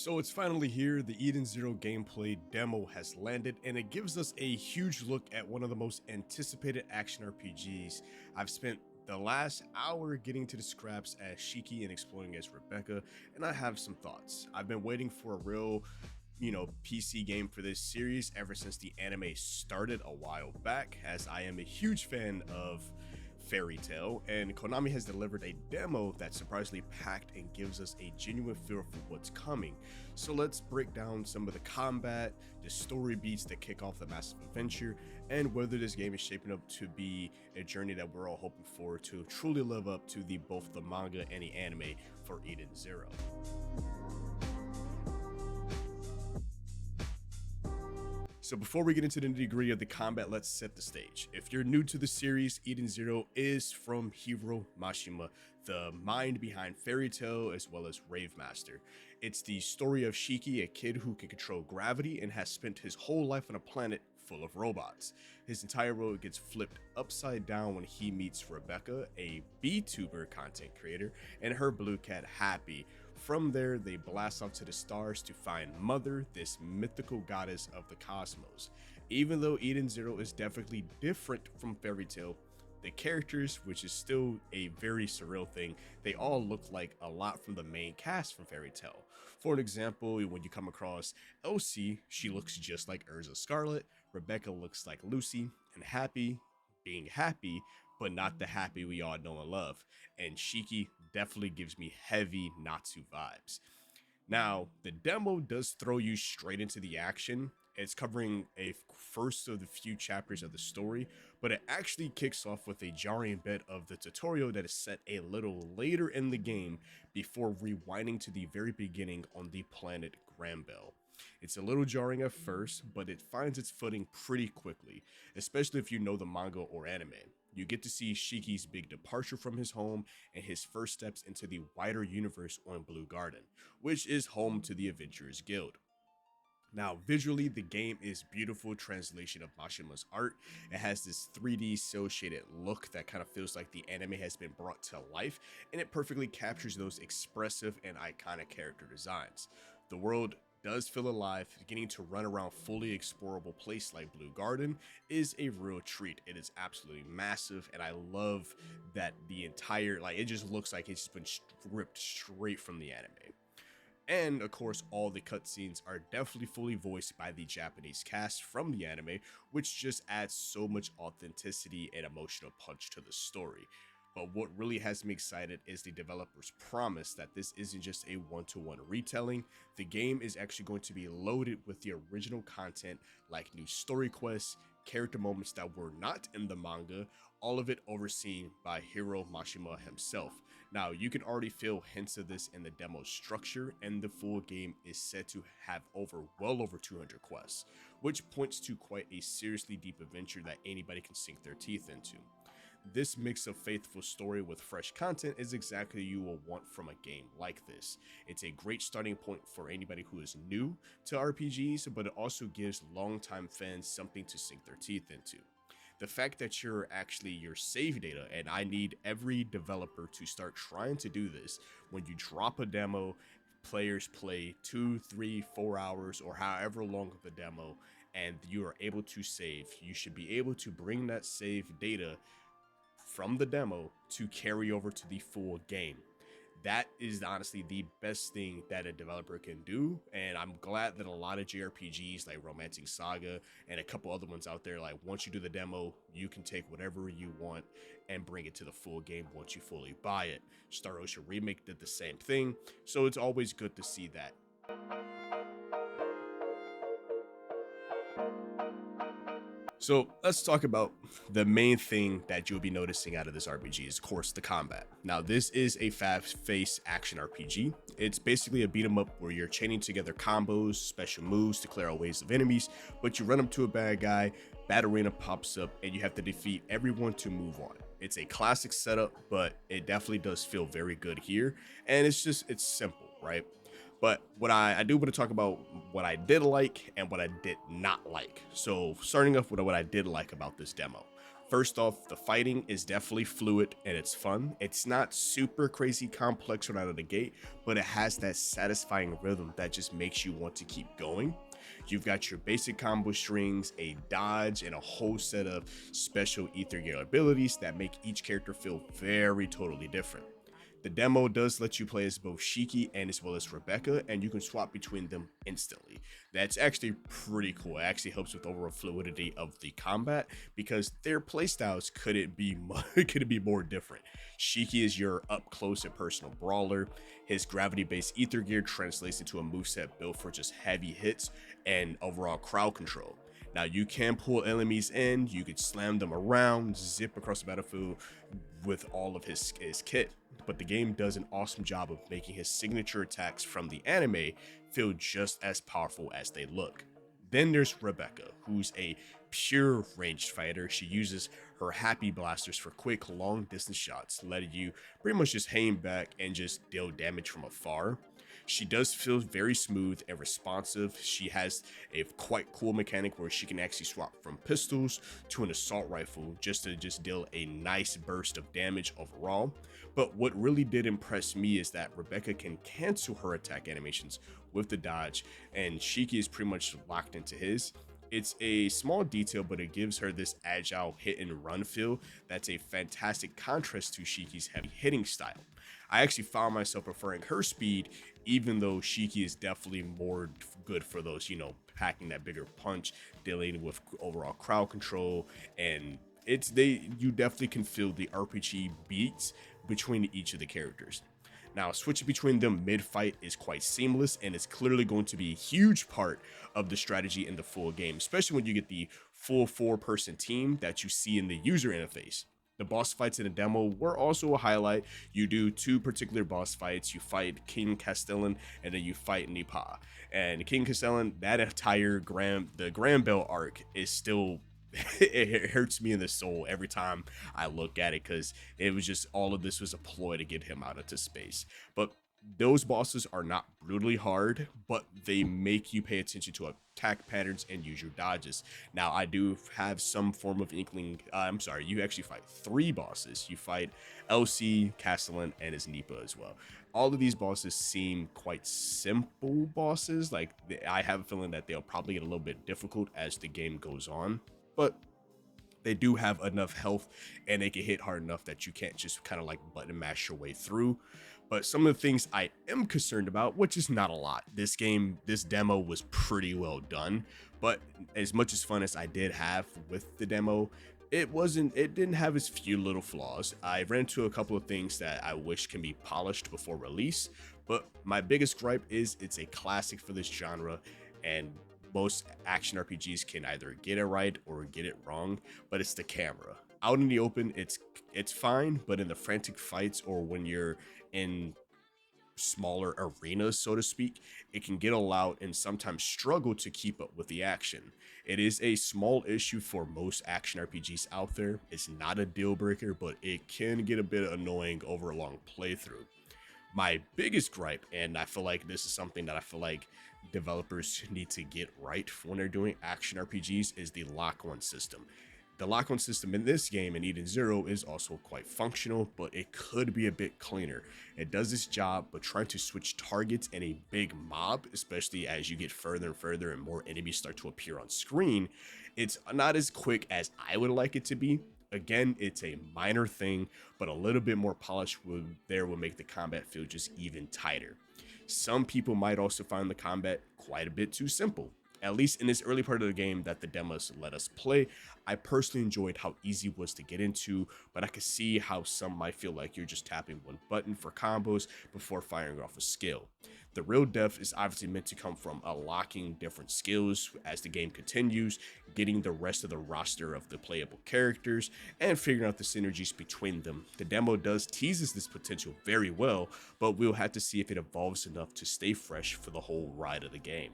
So it's finally here, the Eden Zero gameplay demo has landed, and it gives us a huge look at one of the most anticipated action RPGs. I've spent the last hour getting to the scraps as Shiki and exploring as Rebecca, and I have some thoughts. I've been waiting for a real PC game for this series ever since the anime started a while back, as I am a huge fan of Fairy Tail, and Konami has delivered a demo that's surprisingly packed and gives us a genuine feel for what's coming. So let's break down some of the combat, the story beats that kick off the massive adventure, and whether this game is shaping up to be a journey that we're all hoping for to truly live up to both the manga and the anime for Eden Zero. So before we get into the nitty-gritty of the combat, let's set the stage. If you're new to the series, Eden Zero is from Hiro Mashima, the mind behind Fairy Tail as well as Rave Master. It's the story of Shiki, a kid who can control gravity and has spent his whole life on a planet full of robots. His entire world gets flipped upside down when he meets Rebecca, a VTuber content creator, and her blue cat Happy. From there, they blast off to the stars to find Mother, this mythical goddess of the cosmos. Even though Eden Zero is definitely different from Fairy Tail, the characters, which is still a very surreal thing, they all look like a lot from the main cast from Fairy Tail. For an example, when you come across Elsie, she looks just like Urza Scarlet, Rebecca looks like Lucy, and Happy, being happy, but not the happy we all know and love. And Shiki definitely gives me heavy Natsu vibes. Now, the demo does throw you straight into the action. It's covering a first of the few chapters of the story, but it actually kicks off with a jarring bit of the tutorial that is set a little later in the game before rewinding to the very beginning on the planet Granbell. It's a little jarring at first, but it finds its footing pretty quickly, especially if you know the manga or anime. You get to see Shiki's big departure from his home and his first steps into the wider universe on Blue Garden, which is home to the Adventurers Guild. Now, visually, the game is beautiful translation of Mashima's art. It has this 3D cel shaded look that kind of feels like the anime has been brought to life, and it perfectly captures those expressive and iconic character designs. The world does feel alive. Getting to run around fully explorable place like Blue Garden is a real treat. It is absolutely massive, and I love that the entire, it just looks like it's just been ripped straight from the anime. And of course, all the cutscenes are definitely fully voiced by the Japanese cast from the anime, which just adds so much authenticity and emotional punch to the story. But what really has me excited is the developers' promise that this isn't just a one-to-one retelling. The game is actually going to be loaded with the original content like new story quests, character moments that were not in the manga, all of it overseen by Hiro Mashima himself. Now, you can already feel hints of this in the demo structure, and the full game is said to have well over 200 quests, which points to quite a seriously deep adventure that anybody can sink their teeth into. This mix of faithful story with fresh content is exactly what you will want from a game like this. It's a great starting point for anybody who is new to RPGs, but it also gives longtime fans something to sink their teeth into. The fact that you're actually your save data, and I need every developer to start trying to do this. When you drop a demo, players play 2, 3, 4 hours or however long of the demo, and you are able to save. You should be able to bring that save data from the demo to carry over to the full game. That is honestly the best thing that a developer can do, and I'm glad that a lot of JRPGs like Romancing Saga and a couple other ones out there, like once you do the demo, you can take whatever you want and bring it to the full game once you fully buy it. Star Ocean Remake did the same thing, so it's always good to see that. So let's talk about the main thing that you'll be noticing out of this RPG is, of course, the combat. Now, this is a fast-paced action RPG. It's basically a beat 'em up where you're chaining together combos, special moves to clear out waves of enemies, but you run up to a bad guy, bad arena pops up, and you have to defeat everyone to move on. It's a classic setup, but it definitely does feel very good here, and it's simple, right? But what I do want to talk about what I did like and what I did not like. So starting off with what I did like about this demo. First off, the fighting is definitely fluid and it's fun. It's not super crazy complex right out of the gate, but it has that satisfying rhythm that just makes you want to keep going. You've got your basic combo strings, a dodge, and a whole set of special ether gear abilities that make each character feel very totally different. The demo does let you play as both Shiki and as well as Rebecca, and you can swap between them instantly. That's actually pretty cool. It actually helps with overall fluidity of the combat because their playstyles couldn't be couldn't be more different. Shiki is your up close and personal brawler. His gravity-based ether gear translates into a moveset built for just heavy hits and overall crowd control. Now you can pull enemies in, you could slam them around, zip across the battlefield with all of his kit, but the game does an awesome job of making his signature attacks from the anime feel just as powerful as they look. Then there's Rebecca, who's a pure ranged fighter. She uses her happy blasters for quick long distance shots, letting you pretty much just hang back and just deal damage from afar. She does feel very smooth and responsive. She has a quite cool mechanic where she can actually swap from pistols to an assault rifle just to deal a nice burst of damage overall. But what really did impress me is that Rebecca can cancel her attack animations with the dodge, and Shiki is pretty much locked into his. It's a small detail, but it gives her this agile hit and run feel that's a fantastic contrast to Shiki's heavy hitting style. I actually found myself preferring her speed, even though Shiki is definitely more good for those, packing that bigger punch, dealing with overall crowd control, and you definitely can feel the RPG beats between each of the characters. Now, switching between them mid-fight is quite seamless, and it's clearly going to be a huge part of the strategy in the full game, especially when you get the full 4-person team that you see in the user interface. The boss fights in the demo were also a highlight. You do 2 particular boss fights. You fight King Castellan, and then you fight Nipa. And King Castellan, that entire the Grand Bell arc is still it hurts me in the soul every time I look at it, because it was just all of this was a ploy to get him out into space. But those bosses are not brutally hard, but they make you pay attention to attack patterns and use your dodges. Now, I do have some form of inkling. You actually fight 3 bosses. You fight LC, Castellan, and his Nipa as well. All of these bosses seem quite simple bosses. Like, I have a feeling that they'll probably get a little bit difficult as the game goes on, but they do have enough health and they can hit hard enough that you can't just kind of like button mash your way through. But some of the things I am concerned about, which is not a lot, this demo was pretty well done, but as much as fun as I did have with the demo, it didn't have its few little flaws. I ran into a couple of things that I wish can be polished before release, but my biggest gripe is it's a classic for this genre, and most action RPGs can either get it right or get it wrong, but it's the camera. Out in the open, it's fine, but in the frantic fights or when you're in smaller arenas, so to speak, it can get loud and sometimes struggle to keep up with the action. It is a small issue for most action RPGs out there. It's not a deal breaker, but it can get a bit annoying over a long playthrough. My biggest gripe, and I feel like this is something that I feel like developers need to get right when they're doing action RPGs, is the lock-on system. The lock-on system in this game, in Eden Zero, is also quite functional, but it could be a bit cleaner. It does its job, but trying to switch targets in a big mob, especially as you get further and further and more enemies start to appear on screen, it's not as quick as I would like it to be. Again, it's a minor thing, but a little bit more polish will make the combat feel just even tighter. Some people might also find the combat quite a bit too simple. At least in this early part of the game that the demos let us play, I personally enjoyed how easy it was to get into, but I could see how some might feel like you're just tapping one button for combos before firing off a skill. The real depth is obviously meant to come from unlocking different skills as the game continues, getting the rest of the roster of the playable characters, and figuring out the synergies between them. The demo does teases this potential very well, but we'll have to see if it evolves enough to stay fresh for the whole ride of the game.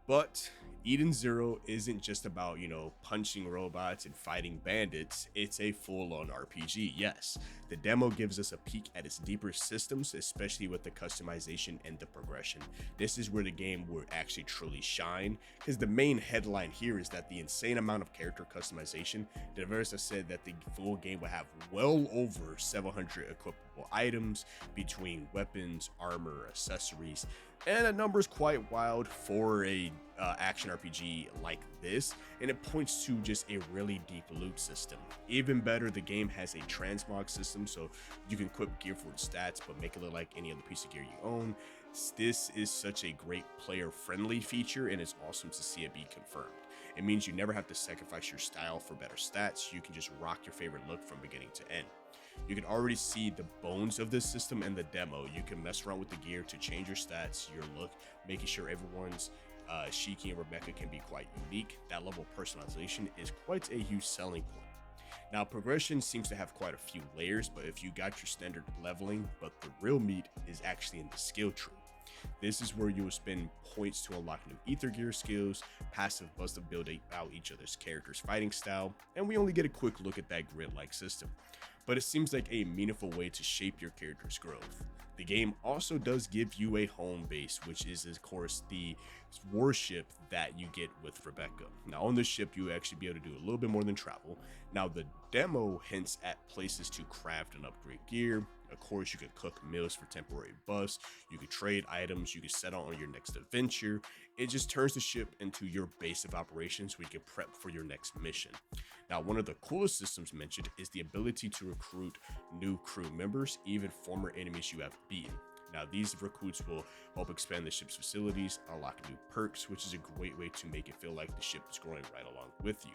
But Eden Zero isn't just about, punching robots and fighting bandits, it's a full-on RPG, yes. The demo gives us a peek at its deeper systems, especially with the customization and the progression. This is where the game will actually truly shine, because the main headline here is that the insane amount of character customization. The developers have said that the full game will have well over 700 equipable items between weapons, armor, accessories, and that number is quite wild for a action RPG like this, and it points to just a really deep loot system. Even better, the game has a transmog system, so you can equip gear for its stats but make it look like any other piece of gear you own. This is such a great player-friendly feature, and it's awesome to see it be confirmed. It means you never have to sacrifice your style for better stats. You can just rock your favorite look from beginning to end. You can already see the bones of this system in the demo. You can mess around with the gear to change your stats, your look, making sure everyone's Shiki and Rebecca can be quite unique. That level of personalization is quite a huge selling point. Now, progression seems to have quite a few layers, but if you got your standard leveling, but the real meat is actually in the skill tree. This is where you will spend points to unlock new ether gear skills, passive buffs to build out each other's character's fighting style, and we only get a quick look at that grid-like system. But it seems like a meaningful way to shape your character's growth. The game also does give you a home base, which is of course the warship that you get with Rebecca. Now on this ship you actually be able to do a little bit more than travel. Now the demo hints at places to craft and upgrade gear. Of course you could cook meals for temporary buffs, you could trade items, you could set out on your next adventure. It just turns the ship into your base of operations where you can prep for your next mission. Now one of the coolest systems mentioned is the ability to recruit new crew members, even former enemies you have beaten. Now these recruits will help expand the ship's facilities, unlock new perks, which is a great way to make it feel like the ship is growing right along with you.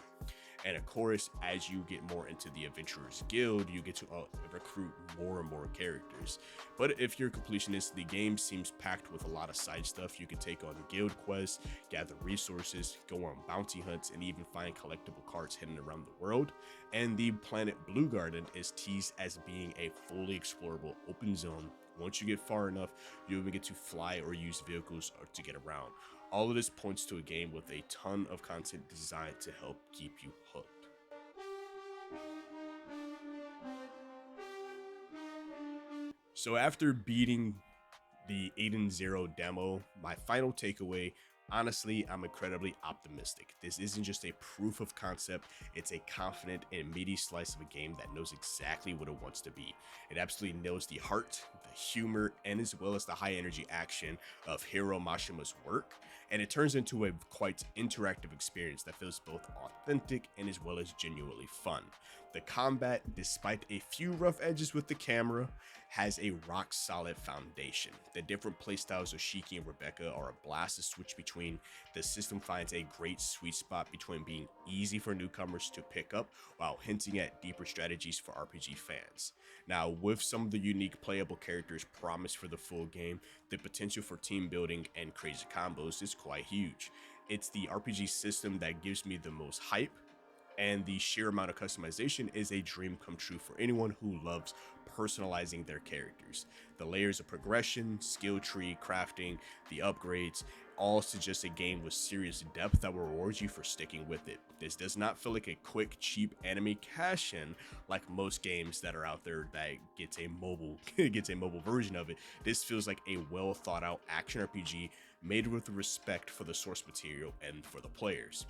And of course, as you get more into the Adventurers Guild, you get to recruit more and more characters. But if you're a completionist, the game seems packed with a lot of side stuff. You can take on guild quests, gather resources, go on bounty hunts, and even find collectible cards hidden around the world. And the planet Blue Garden is teased as being a fully explorable open zone. Once you get far enough, you'll even get to fly or use vehicles to get around. All of this points to a game with a ton of content designed to help keep you hooked. So after beating the Eden Zero demo, my final takeaway, honestly, I'm incredibly optimistic. This isn't just a proof of concept, it's a confident and meaty slice of a game that knows exactly what it wants to be. It absolutely nails the heart, the humor, and as well as the high energy action of Hiro Mashima's work, and it turns into a quite interactive experience that feels both authentic and as well as genuinely fun. The combat, despite a few rough edges with the camera, has a rock solid foundation. The different playstyles of Shiki and Rebecca are a blast to switch between. The system finds a great sweet spot between being easy for newcomers to pick up while hinting at deeper strategies for RPG fans. Now, with some of the unique playable characters promised for the full game, the potential for team building and crazy combos is quite huge. It's the RPG system that gives me the most hype, and the sheer amount of customization is a dream come true for anyone who loves personalizing their characters. The layers of progression, skill tree, crafting, the upgrades, all suggest a game with serious depth that will reward you for sticking with it. This does not feel like a quick, cheap anime cash-in like most games that are out there that gets a mobile version of it. This feels like a well thought out action RPG made with respect for the source material and for the players.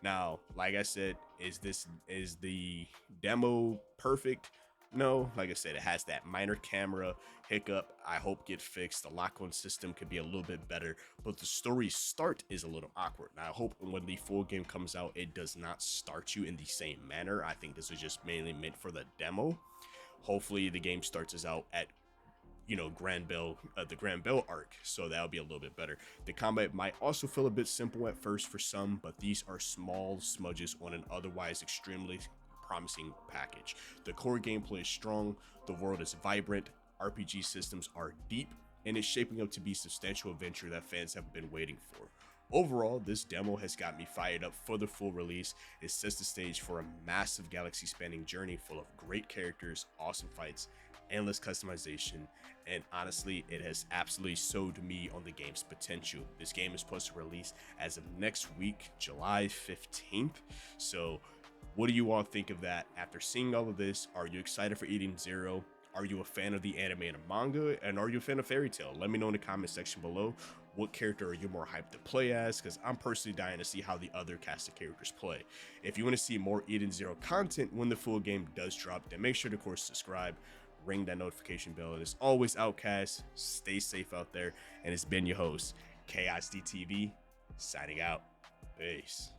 Now, like I said, is the demo perfect? No, like I said, it has that minor camera hiccup I hope get fixed. The lock-on system could be a little bit better, but the story start is a little awkward. Now, I hope when the full game comes out, it does not start you in the same manner. I think this was just mainly meant for the demo. Hopefully, the game starts us out at Grand Bell, the Grand Bell arc, so that'll be a little bit better. The combat might also feel a bit simple at first for some, but these are small smudges on an otherwise extremely promising package. The core gameplay is strong, the world is vibrant, RPG systems are deep, and it's shaping up to be a substantial adventure that fans have been waiting for. Overall, this demo has got me fired up for the full release. It sets the stage for a massive galaxy-spanning journey full of great characters, awesome fights, endless customization, and honestly, it has absolutely sold me on the game's potential. This game is supposed to release as of next week, July 15th. So what do you all think of that? After seeing all of this, are you excited for Eden Zero? Are you a fan of the anime and manga? And are you a fan of Fairy Tail? Let me know in the comment section below. What character are you more hyped to play as? Because I'm personally dying to see how the other cast of characters play. If you want to see more Eden Zero content when the full game does drop, then make sure to, of course, subscribe, ring that notification bell. And as always, Outcast, stay safe out there. And it's been your host, Chaos DTV, signing out. Peace.